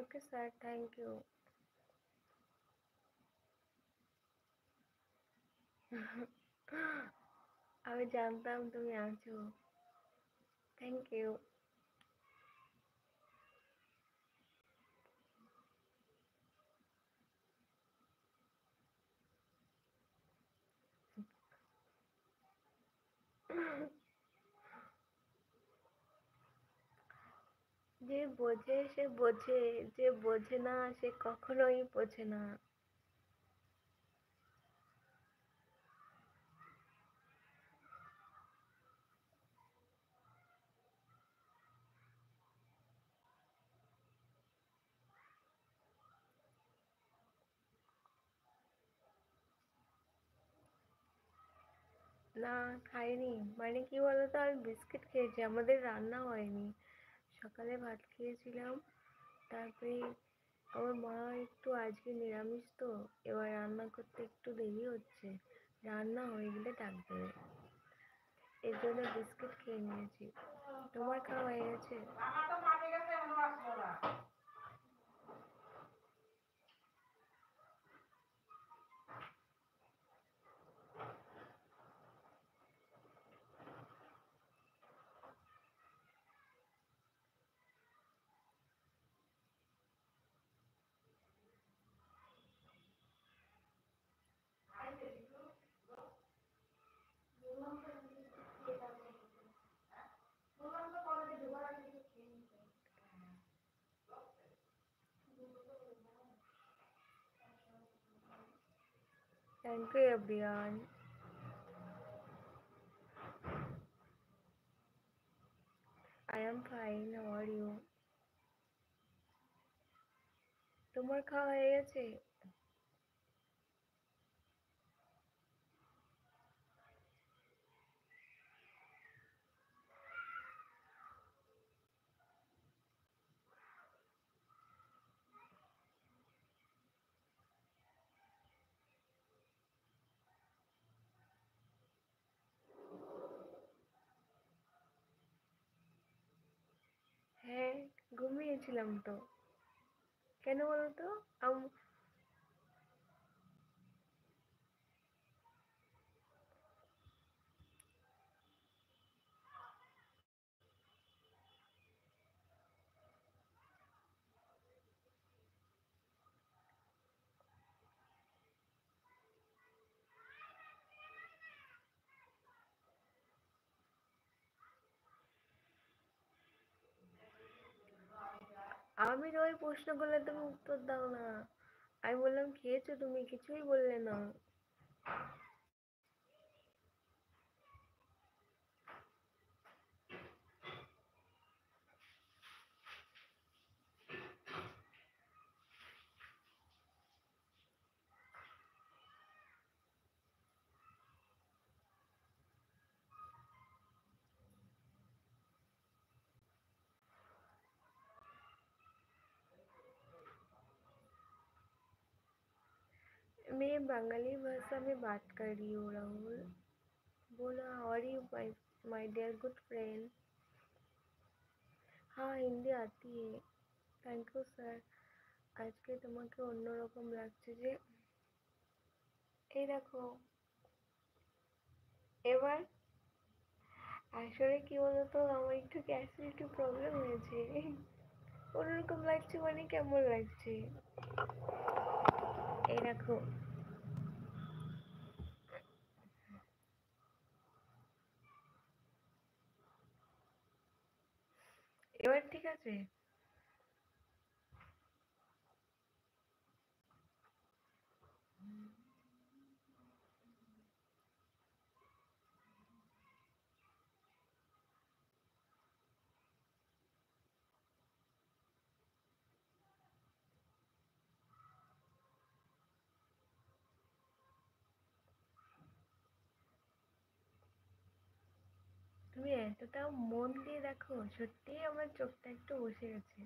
Okay sir, thank you. আমি জানতাম তুমি আছো। Thank you. যে বোঝে সে বোঝে, যে বোঝে না সে কখনোই বোঝে না। না, খাইনি। মানে কি বলতো, আমি বিস্কিট খেয়েছি, আমাদের রান্না হয়নি। সকালে ভাত খেয়েছিলাম, তারপরে আমার মা একটু আজকে নিরামিষ তো, এবার রান্না করতে একটু দেরি হচ্ছে। রান্না হয়ে গেলে ডাক দেবে, এর জন্য বিস্কিট খেয়ে নিয়েছি। তোমার খাওয়া হয়ে গেছে? Thank you, everyone. I am fine. How are you? তোমার খাওয়া হয়ে গেছে? হ্যাঁ, ঘুমিয়েছিলাম তো। কেন বলো তো? আমি তোমায় প্রশ্ন করলে তুমি উত্তর দাও না। আমি বললাম খেয়েছো, তুমি কিছুই বললে না। मैं बंगाली भाषा में बात कर रही हूँ राहुल। बोला, और you my dear good friend. हाँ, हिंदी आती है। Thank you sir. আজকে তোমাকে অন্যরকম লাগছে যে। এই দেখো, এবার আসলে কি বলতো, আমার একটু অ্যাসিডিটি প্রবলেম হয়েছে। অন্যরকম লাগছে মানে কেমন লাগছে? এই দেখো, এবার ঠিক আছে? তুমি এতটা মন দিয়ে দেখো, সত্যিই আমার চোখটা একটু বসে গেছে।